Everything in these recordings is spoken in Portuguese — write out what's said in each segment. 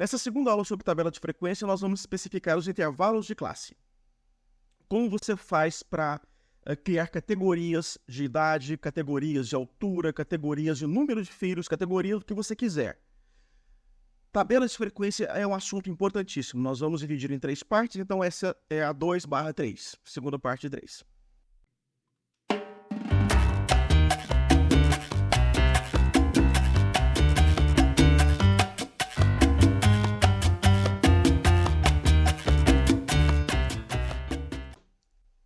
Nessa segunda aula sobre tabela de frequência, nós vamos especificar os intervalos de classe. Como você faz para criar categorias de idade, categorias de altura, categorias de número de filhos, categorias do que você quiser. Tabela de frequência é um assunto importantíssimo. Nós vamos dividir em 3 partes, então essa é a 2/3, segunda parte de 3.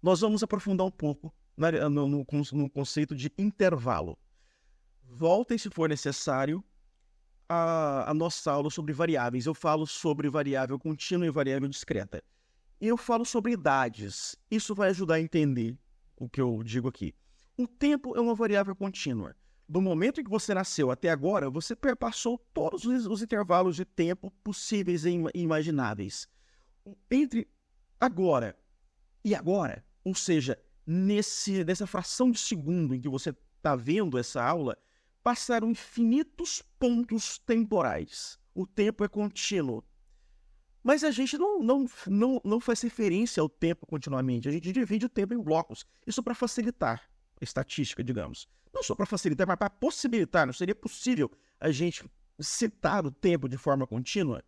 Nós vamos aprofundar um pouco no conceito de intervalo. Voltem, se for necessário, a nossa aula sobre variáveis. Eu falo sobre variável contínua e variável discreta. E eu falo sobre idades. Isso vai ajudar a entender o que eu digo aqui. O tempo é uma variável contínua. Do momento em que você nasceu até agora, você perpassou todos os intervalos de tempo possíveis e imagináveis. Entre agora e agora, ou seja, nessa fração de segundo em que você está vendo essa aula, passaram infinitos pontos temporais. O tempo é contínuo. Mas a gente não faz referência ao tempo continuamente. A gente divide o tempo em blocos. Isso para facilitar a estatística, digamos. Não só para facilitar, mas para possibilitar. Não seria possível a gente citar o tempo de forma contínua.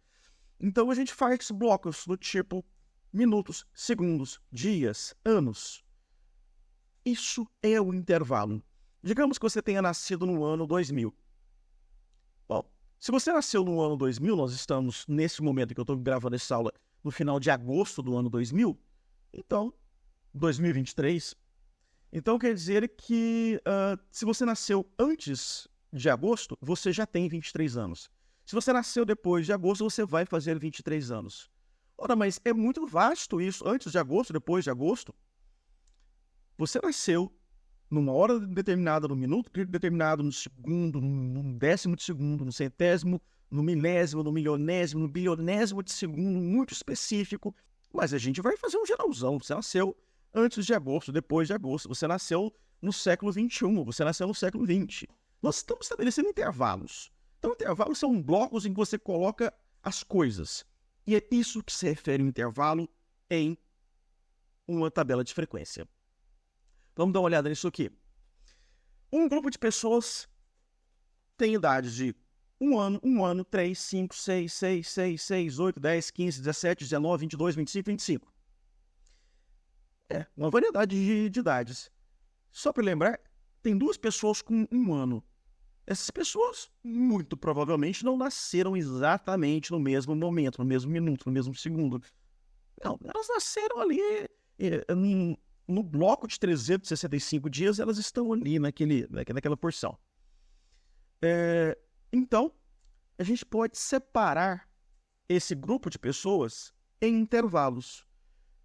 Então a gente faz blocos do tipo minutos, segundos, dias, anos. Isso é o intervalo. Digamos que você tenha nascido no ano 2000. Bom, se você nasceu no ano 2000, nós estamos, nesse momento que eu estou gravando essa aula, no final de agosto do ano 2000, então, 2023. Então, quer dizer que se você nasceu antes de agosto, você já tem 23 anos. Se você nasceu depois de agosto, você vai fazer 23 anos. Ora, mas é muito vasto isso, antes de agosto, depois de agosto. Você nasceu numa hora determinada, no minuto determinado, no segundo, no décimo de segundo, no centésimo, no milésimo, no milionésimo, no bilionésimo de segundo, muito específico. Mas a gente vai fazer um geralzão. Você nasceu antes de agosto, depois de agosto. Você nasceu no século XXI, você nasceu no século XX. Nós estamos estabelecendo intervalos. Então, intervalos são blocos em que você coloca as coisas. E é isso que se refere ao intervalo em uma tabela de frequência. Vamos dar uma olhada nisso aqui. Um grupo de pessoas tem idades de 1 ano, 3, 5, 6, 6, 6, 6, 8, 10, 15, 17, 19, 22, 25, 25. É, uma variedade de idades. Só para lembrar, tem 2 pessoas com 1 ano. Essas pessoas, muito provavelmente, não nasceram exatamente no mesmo momento, no mesmo minuto, no mesmo segundo. Não, elas nasceram ali no bloco de 365 dias, elas estão ali naquela porção. Então, a gente pode separar esse grupo de pessoas em intervalos.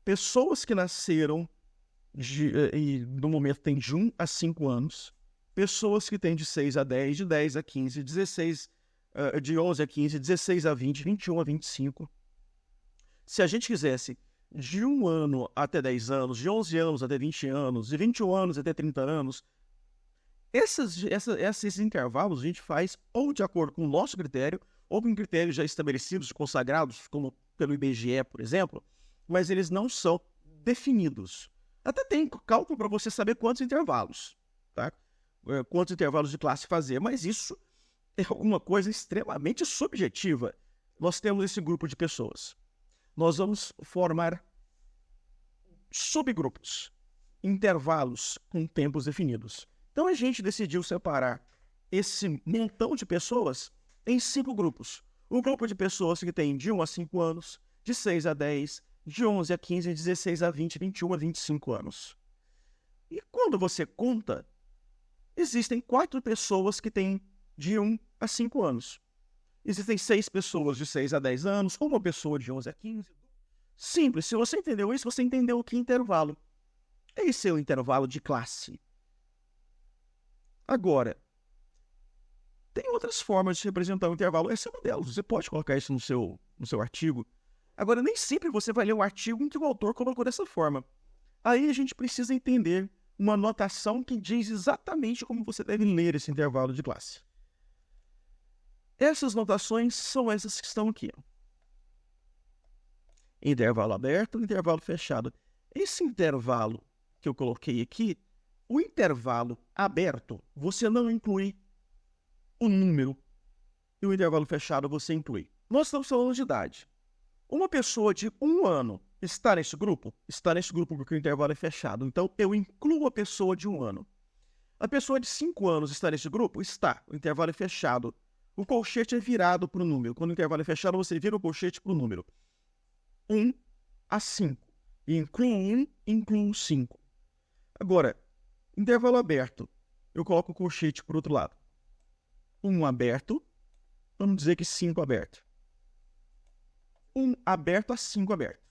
Pessoas que nasceram no momento tem de 1 a 5 anos, pessoas que têm de 6 a 10, de 10 a 15, 16, de 11 a 15, 16 a 20, 21 a 25. Se a gente quisesse de 1 ano até 10 anos, de 11 anos até 20 anos, de 21 anos até 30 anos, esses intervalos a gente faz ou de acordo com o nosso critério, ou com critérios já estabelecidos, consagrados, como pelo IBGE, por exemplo, mas eles não são definidos. Até tem cálculo para você saber quantos intervalos, tá? Quantos intervalos de classe fazer, mas isso é uma coisa extremamente subjetiva. Nós temos esse grupo de pessoas. Nós vamos formar subgrupos, intervalos com tempos definidos. Então a gente decidiu separar esse montão de pessoas em 5 grupos. O grupo de pessoas que tem de 1 a 5 anos, de 6 a 10, de 11 a 15, de 16 a 20, 21 a 25 anos. E quando você conta, existem 4 pessoas que têm de 1 a 5 anos. Existem 6 pessoas de 6 a 10 anos, uma pessoa de 11 a 15. Simples, se você entendeu isso, você entendeu o que é intervalo. Esse é o intervalo de classe. Agora, tem outras formas de representar o intervalo. Essa é uma delas. Você pode colocar isso no seu artigo. Agora, nem sempre você vai ler um artigo em que o autor colocou dessa forma. Aí a gente precisa entender uma notação que diz exatamente como você deve ler esse intervalo de classe. Essas notações são essas que estão aqui. Intervalo aberto, intervalo fechado. Esse intervalo que eu coloquei aqui, o intervalo aberto, você não inclui o número. E o intervalo fechado você inclui. Nós estamos falando de idade. Uma pessoa de 1 ano está nesse grupo? Está nesse grupo porque o intervalo é fechado. Então, eu incluo a pessoa de 1 ano. A pessoa de 5 anos está nesse grupo? Está. O intervalo é fechado. O colchete é virado para o número. Quando o intervalo é fechado, você vira o colchete para o número. 1 a 5. E incluo 1, incluo 5. Agora, intervalo aberto. Eu coloco o colchete para o outro lado. 1 aberto. Vamos dizer que 5 aberto. 1 aberto a 5 aberto.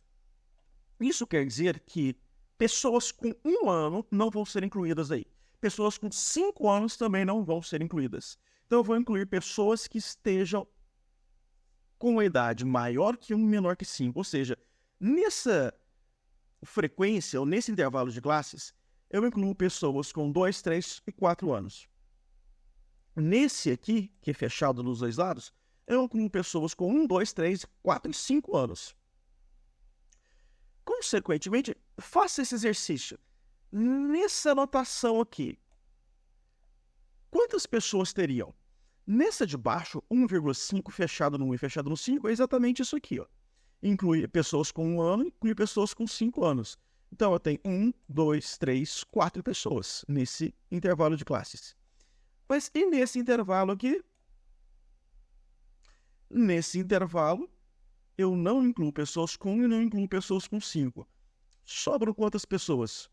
Isso quer dizer que pessoas com 1 ano não vão ser incluídas aí. Pessoas com 5 anos também não vão ser incluídas. Então, eu vou incluir pessoas que estejam com uma idade maior que 1 e menor que 5. Ou seja, nessa frequência, ou nesse intervalo de classes, eu incluo pessoas com 2, 3 e 4 anos. Nesse aqui, que é fechado nos dois lados, eu incluo pessoas com 1, 2, 3, 4 e 5 anos. Consequentemente, faça esse exercício. Nessa anotação aqui, quantas pessoas teriam? Nessa de baixo, 1,5 fechado no 1 e fechado no 5, é exatamente isso aqui. Ó. Inclui pessoas com 1 ano, inclui pessoas com 5 anos. Então, eu tenho 1, 2, 3, 4 pessoas nesse intervalo de classes. Mas e nesse intervalo aqui? Nesse intervalo, eu não incluo pessoas com 1 e não incluo pessoas com 5. Sobram quantas pessoas?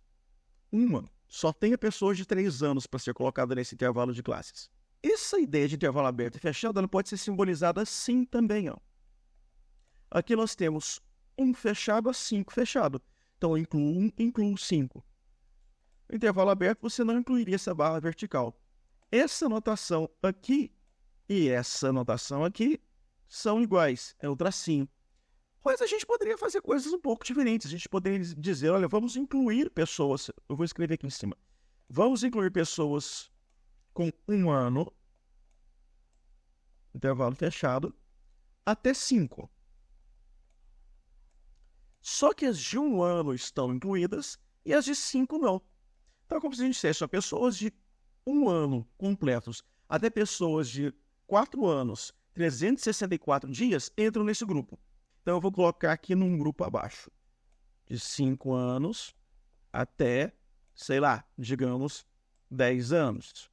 Uma. Só tenha pessoas de 3 anos para ser colocada nesse intervalo de classes. Essa ideia de intervalo aberto e fechado ela pode ser simbolizada assim também. Ó. Aqui nós temos 1 fechado a 5 fechado. Então, eu incluo 1, incluo 5. No intervalo aberto, você não incluiria essa barra vertical. Essa notação aqui e essa notação aqui são iguais. É o tracinho. Mas a gente poderia fazer coisas um pouco diferentes. A gente poderia dizer, olha, vamos incluir pessoas... Eu vou escrever aqui em cima. Vamos incluir pessoas com 1 ano, intervalo fechado, até 5. Só que as de 1 ano estão incluídas e as de 5 não. Então, como se a gente dissesse, pessoas de 1 ano completos até pessoas de 4 anos, 364 dias, entram nesse grupo. Então, eu vou colocar aqui num grupo abaixo. De 5 anos até, sei lá, digamos, 10 anos.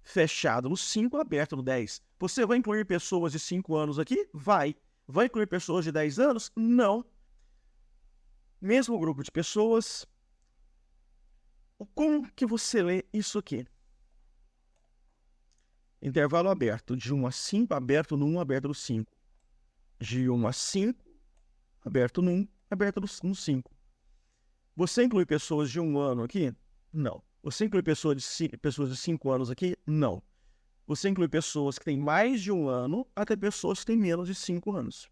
Fechado no 5, aberto no 10. Você vai incluir pessoas de 5 anos aqui? Vai. Vai incluir pessoas de 10 anos? Não. Mesmo grupo de pessoas. Como que você lê isso aqui? Intervalo aberto, de 1 a 5, aberto no 1, aberto no 5. De 1 a 5, aberto no 1, aberto no 5. Você inclui pessoas de 1 ano aqui? Não. Você inclui pessoas de 5 anos aqui? Não. Você inclui pessoas que têm mais de 1 ano até pessoas que têm menos de 5 anos.